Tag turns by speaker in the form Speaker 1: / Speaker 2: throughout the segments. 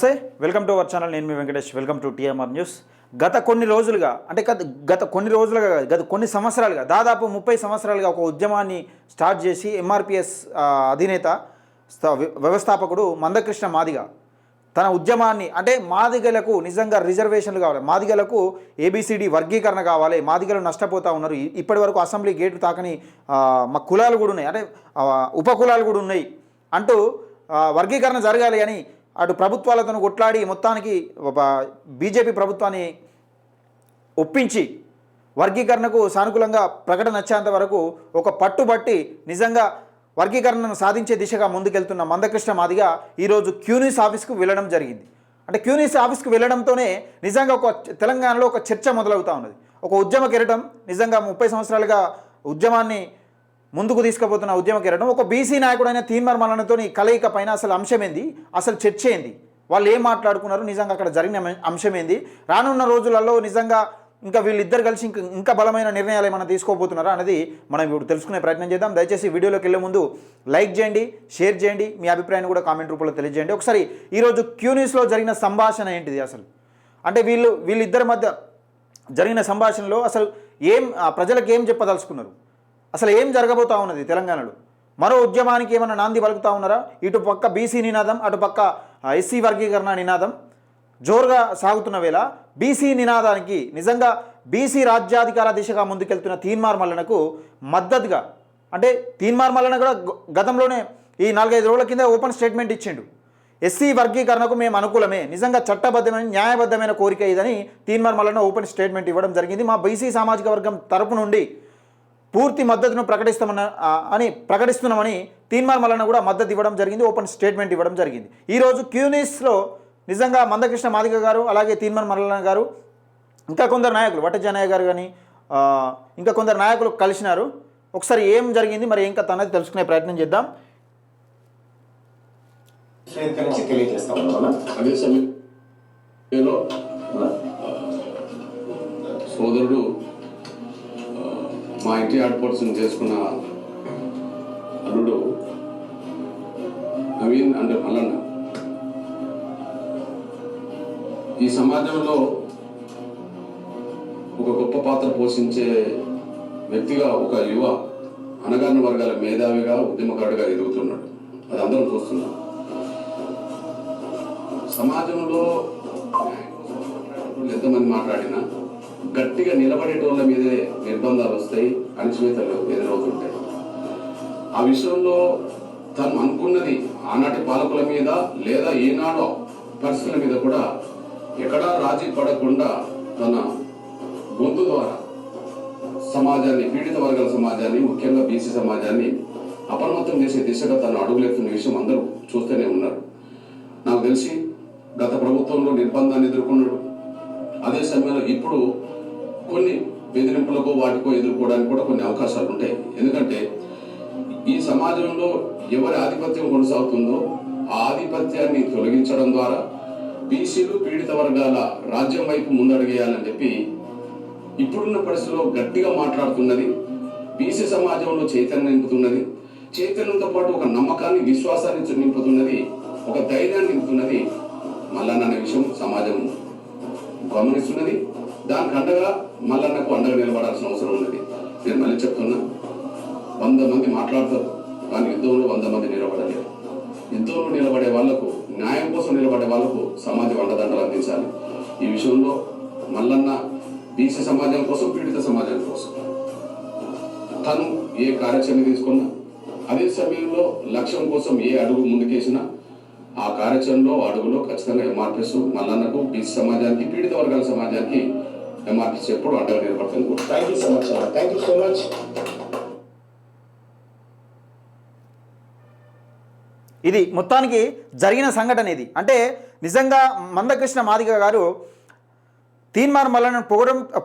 Speaker 1: నమస్తే, welcome to our channel. నేను మీ Venkatesh. Welcome to TMR news. గత కొన్ని రోజులుగా గత కొన్ని సంవత్సరాలుగా దాదాపు 30 సంవత్సరాలుగా ఒక ఉద్యమాన్ని స్టార్ట్ చేసి ఎంఆర్పిఎస్ అధినేత వ్యవస్థాపకుడు మందకృష్ణ మాదిగ తన ఉద్యమాన్ని అంటే మాదిగలకు నిజంగా రిజర్వేషన్లు కావాలి, మాదిగలకు ఏబిసిడి వర్గీకరణ కావాలి, మాదిగలు నష్టపోతూ ఉన్నారు, ఇప్పటి వరకు అసెంబ్లీ గేటు తాకని మా కులాలు కూడా ఉన్నాయి, అంటే ఉపకులాలు కూడా ఉన్నాయి అంటూ వర్గీకరణ జరగాలి అని అటు ప్రభుత్వాలతో కొట్లాడి మొత్తానికి బీజేపీ ప్రభుత్వాన్ని ఒప్పించి వర్గీకరణకు సానుకూలంగా ప్రకటన వచ్చేంత వరకు ఒక పట్టుబట్టి నిజంగా వర్గీకరణను సాధించే దిశగా ముందుకెళ్తున్న మందకృష్ణ మాదిగ ఈరోజు క్యూనిస్ ఆఫీస్కు వెళ్ళడం జరిగింది. అంటే క్యూనిస్ ఆఫీస్కు వెళ్ళడంతోనే నిజంగా తెలంగాణలో ఒక చర్చ మొదలవుతూ ఉన్నది. ఒక ఉద్యమ కెరటం నిజంగా 30 సంవత్సరాలుగా ఉద్యమాన్ని ముందుకు తీసుకుపోతున్న ఉద్యమ కెరటం ఒక బీసీ నాయకుడైన తీన్మార్ మల్లన్నతో కలయిక పైన అసలు అంశం ఏంది, అసలు చర్చ ఏంది, వాళ్ళు ఏం మాట్లాడుకున్నారు, నిజంగా అక్కడ జరిగిన అంశం ఏంది, రానున్న రోజులలో నిజంగా ఇంకా వీళ్ళిద్దరు కలిసి ఇంకా బలమైన నిర్ణయాలు ఏమైనా తీసుకోబోతున్నారా అనేది మనం ఇప్పుడు తెలుసుకునే ప్రయత్నం చేద్దాం. దయచేసి వీడియోలోకి వెళ్ళే ముందు లైక్ చేయండి, షేర్ చేయండి, మీ అభిప్రాయాన్ని కూడా కామెంట్ రూపంలో తెలియజేయండి. ఒకసారి ఈరోజు క్యూనిస్లో జరిగిన సంభాషణ ఏంటిది అసలు, అంటే వీళ్ళిద్దరి మధ్య జరిగిన సంభాషణలో అసలు ప్రజలకు ఏం చెప్పదలుచుకున్నారు, అసలు ఏం జరగబోతా ఉన్నది తెలంగాణలో, మరో ఉద్యమానికి ఏమైనా నాంది పలుకుతూ ఉన్నారా, ఇటు పక్క బీసీ నినాదం అటు పక్క ఎస్సీ వర్గీకరణ నినాదం జోరుగా సాగుతున్న వేళ బీసీ నినాదానికి నిజంగా బీసీ రాజ్యాధికార దిశగా ముందుకెళ్తున్న తీన్మార్ మల్లన్నకు మద్దతుగా, అంటే తీన్మార్ మల్లన్న కూడా గతంలోనే ఈ 4-5 రోజుల కింద ఓపెన్ స్టేట్మెంట్ ఇచ్చిండు, ఎస్సీ వర్గీకరణకు మేము అనుకూలమే, నిజంగా చట్టబద్ధమైన న్యాయబద్ధమైన కోరిక ఇదని తీన్మార్ మల్లన్న ఓపెన్ స్టేట్మెంట్ ఇవ్వడం జరిగింది. మా బీసీ సామాజిక వర్గం తరపు నుండి పూర్తి మద్దతును ప్రకటిస్తున్నామని తీన్మార్ మల్లన్న కూడా మద్దతు ఇవ్వడం జరిగింది, ఓపెన్ స్టేట్మెంట్ ఇవ్వడం జరిగింది. ఈరోజు క్యూనిస్లో నిజంగా మందకృష్ణ మాదిగ గారు అలాగే తీన్మార్ మల్లన్న గారు ఇంకా కొందరు నాయకులు వట్టజనయ్య గారు కానీ ఇంకా కొందరు నాయకులు కలిసినారు. ఒకసారి ఏం జరిగింది మరి ఏం కథ అనేది తెలుసుకునే ప్రయత్నం చేద్దాం.
Speaker 2: సోదరుడు మా ఇంటి ఆడపడుచుని చేసుకున్న అల్లుడు నవీన్ అంటే మల్లన్న ఈ సమాజంలో ఒక గొప్ప పాత్ర పోషించే వ్యక్తిగా, ఒక యువ అణగారిన వర్గాల మేధావిగా ఉద్యమకారుడిగా ఎదుగుతున్నాడు. అది అందరం చూస్తున్నాం. సమాజంలో ఎంతమంది మాట్లాడినా గట్టిగా నిలబడేటోళ్ళ మీదే నిర్బంధాలు వస్తాయి, అణచివేతలు ఎదురవుతుంటాయి. ఆ విషయంలో తను అనుకున్నది ఆనాటి పాలకుల మీద లేదా ఈనాడో పరిస్థితుల మీద కూడా ఎక్కడా రాజీ పడకుండా తన గొంతు ద్వారా సమాజాన్ని, పీడిత వర్గాల సమాజాన్ని, ముఖ్యంగా బీసీ సమాజాన్ని అప్రమత్తం చేసే దిశగా తను అడుగులేస్తున్న విషయం అందరూ చూస్తూనే ఉన్నారు. నాకు తెలిసి గత ప్రభుత్వంలో నిర్బంధాన్ని ఎదుర్కొన్నాడు. అదే సమయంలో ఇప్పుడు కొన్ని బెదిరింపులకు వాటికో ఎదుర్కోవడానికి కూడా కొన్ని అవకాశాలు ఉంటాయి. ఎందుకంటే ఈ సమాజంలో ఎవరి ఆధిపత్యం కొనసాగుతుందో ఆ ఆధిపత్యాన్ని తొలగించడం ద్వారా బీసీలు, పీడిత వర్గాల రాజ్యం వైపు ముందడుగేయాలని చెప్పి ఇప్పుడున్న పరిస్థితిలో గట్టిగా మాట్లాడుతున్నది. బీసీ సమాజంలో చైతన్యం నింపుతున్నది. చైతన్యంతో పాటు ఒక నమ్మకాన్ని, విశ్వాసాన్ని నింపుతున్నది, ఒక ధైర్యాన్ని నింపుతున్నది మల్లన్న అనే విషయం సమాజం గమనిస్తున్నది. దానికి అండగా మల్లన్నకు అండగా నిలబడాల్సిన అవసరం ఉన్నది. నేను మళ్ళీ చెప్తున్నా, 100 మంది మాట్లాడతారు కానీ యుద్ధంలో 100 మంది నిలబడలేరు. యుద్ధంలో నిలబడే వాళ్లకు, న్యాయం కోసం నిలబడే వాళ్లకు సమాజం అండదండలు అందించాలి. ఈ విషయంలో మల్లన్న బీసీ సమాజం కోసం, పీడిత సమాజం కోసం తను ఏ కార్యాచరణ తీసుకున్నా, అదే సమయంలో లక్ష్యం కోసం ఏ అడుగు ముందుకేసినా ఆ కార్యాచరణలో, అడుగులో ఖచ్చితంగా ఎంఆర్పిఎస్ మల్లన్నకు, బీసీ సమాజానికి, పీడిత వర్గాల సమాజానికి ఎంఆర్పిఎస్ ఎప్పుడు అండగా నిలబడుతుంది.
Speaker 3: Thank you so much. Thank you so much.
Speaker 1: ఇది మొత్తానికి జరిగిన సంఘటన ఇది. అంటే నిజంగా మందకృష్ణ మాదిగ గారు తీన్మార్ మల్లన్నను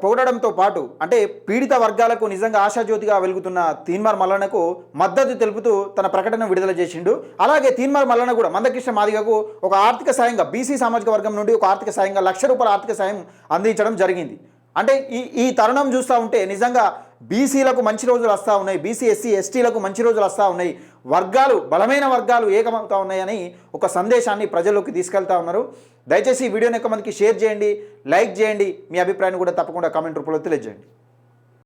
Speaker 1: పొగడడంతో పాటు అంటే పీడిత వర్గాలకు నిజంగా ఆశాజ్యోతిగా వెలుగుతున్న తీన్మార్ మల్లన్నకు మద్దతు తెలుపుతూ తన ప్రకటన విడుదల చేసిండు. అలాగే తీన్మార్ మల్లన్న కూడా మందకృష్ణ మాదిగకు ఒక ఆర్థిక సాయంగా, బీసీ సామాజిక వర్గం నుండి ఒక ఆర్థిక సాయంగా ₹1,00,000 ఆర్థిక సాయం అందించడం జరిగింది. అంటే ఈ తరుణం చూస్తూ ఉంటే నిజంగా బీసీలకు మంచి రోజులు వస్తూ ఉన్నాయి, బీసీ ఎస్సీ ఎస్టీలకు మంచి రోజులు వస్తూ ఉన్నాయి, వర్గాలు బలమైన వర్గాలు ఏకమవుతా ఉన్నాయని ఒక సందేశాన్ని ప్రజల్లోకి తీసుకెళ్తా ఉన్నారు. దయచేసి ఈ వీడియోని ఎక్కువ మందికి షేర్ చేయండి, లైక్ చేయండి, మీ అభిప్రాయాన్ని కూడా తప్పకుండా కామెంట్ రూపంలో తెలియజేయండి.